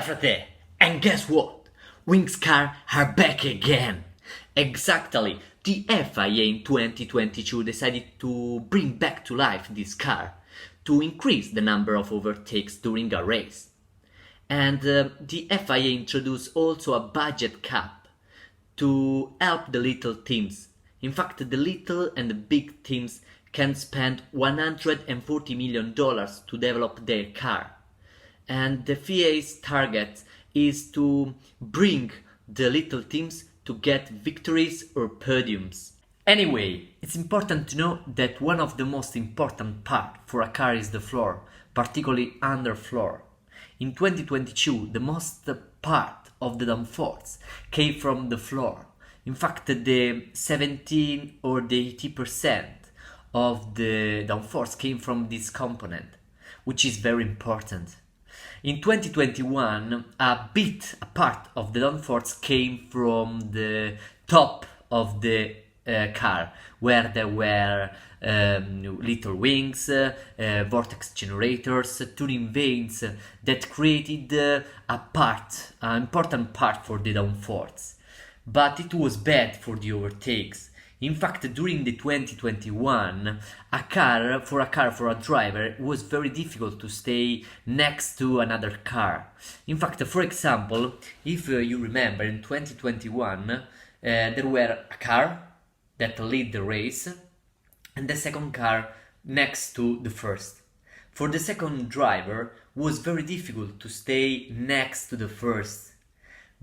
Frate! And guess what? Wings cars are back again! Exactly, the FIA in 2022 decided to bring back to life this car to increase the number of overtakes during a race. And the FIA introduced also a budget cap to help the little teams. In fact, the little and the big teams can spend $140 million to develop their car. And the FIA's target is to bring the little teams to get victories or podiums. Anyway, it's important to know that one of the most important parts for a car is the floor, particularly underfloor. In 2022, the most part of the downforce came from the floor. In fact, the 17 or the 80% of the downforce came from this component, which is very important. In 2021, a part of the downforce came from the top of the car, where there were little wings, vortex generators, tuning vanes that created an important part for the downforce. But it was bad for the overtakes. In fact, during the 2021, for a driver, it was very difficult to stay next to another car. In fact, for example, if you remember, in 2021, there were a car that led the race and the second car next to the first. For the second driver, it was very difficult to stay next to the first,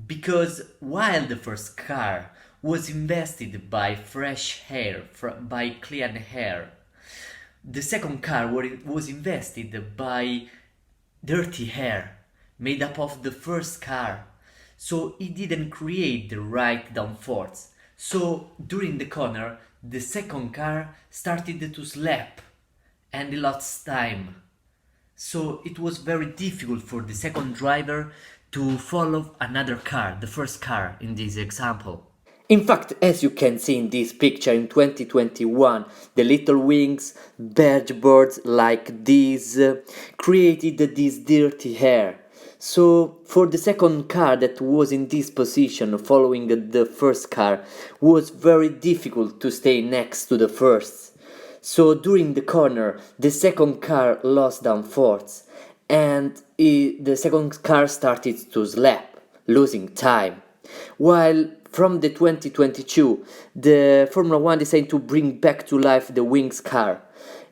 because while the first car was invested by fresh air, by clean air, the second car was invested by dirty air made up of the first car, so it didn't create the right downforce. So during the corner, the second car started to slap and it lost time. So it was very difficult for the second driver to follow another car, the first car in this example. In fact, as you can see in this picture, in 2021, the little wings, barge birds like these, created this dirty air. So for the second car that was in this position following the first car, was very difficult to stay next to the first. So during the corner, the second car lost downforce and the second car started to slap, losing time. While from the 2022, the Formula 1 decided to bring back to life the wings car,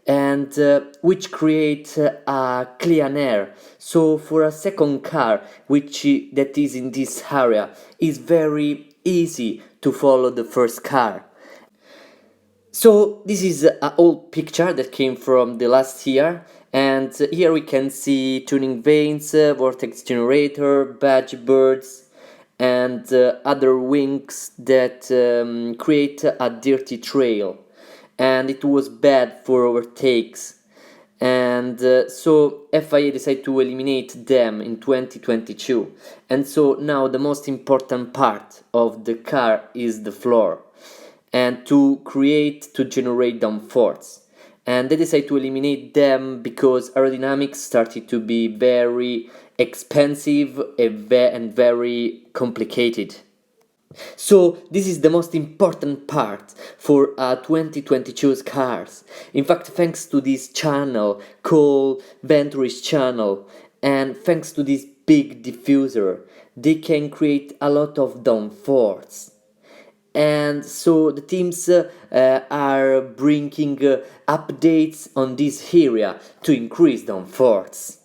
and which create a clean air. So for a second car, that is in this area, is very easy to follow the first car. So this is an old picture that came from the last year, and here we can see tuning vanes, vortex generator, badge birds, and other wings that create a dirty trail, and it was bad for overtakes, and so FIA decided to eliminate them in 2022, and so now the most important part of the car is the floor, and to generate downforce, and they decided to eliminate them because aerodynamics started to be very expensive and very complicated. So this is the most important part for 2022 cars. In fact, thanks to this channel called Venturi's channel, and thanks to this big diffuser, they can create a lot of downforce. And so the teams are bringing updates on this area to increase downforce.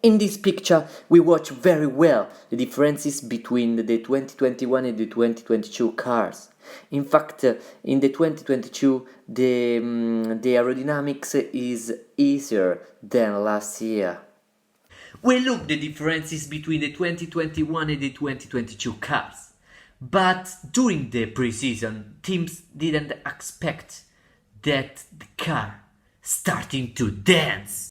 In this picture, we watch very well the differences between the 2021 and the 2022 cars. In fact, in the 2022, the aerodynamics is easier than last year. We look the differences between the 2021 and the 2022 cars. But during the pre-season, teams didn't expect that the car starting to dance.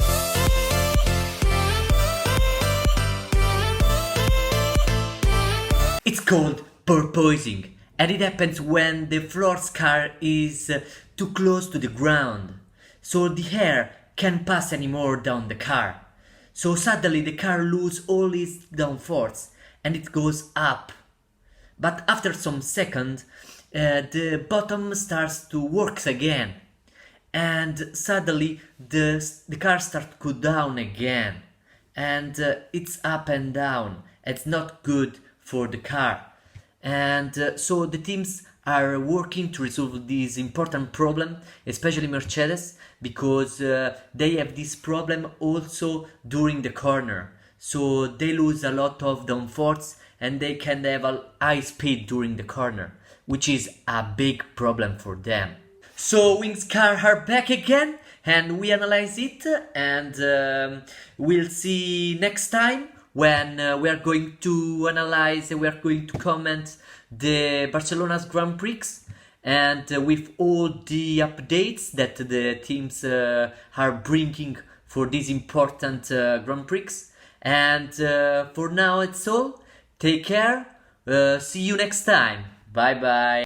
It's called porpoising, and it happens when the floor's car is too close to the ground, so the air can't pass anymore down the car. So suddenly the car loses all its downforce and it goes up. But after some seconds, the bottom starts to work again, and suddenly the car starts to go down again, and it's up and down. It's not good for the car, and so the teams are working to resolve this important problem, especially Mercedes, because they have this problem also during the corner. So they lose a lot of downforce and they can have a high speed during the corner, which is a big problem for them. So Wings car are back again and we analyze it, and we'll see next time when we are going to analyze, we are going to comment the Barcelona's Grand Prix, and with all the updates that the teams are bringing for this important Grand Prix. And for now it's all. Take care. See you next time. Bye bye.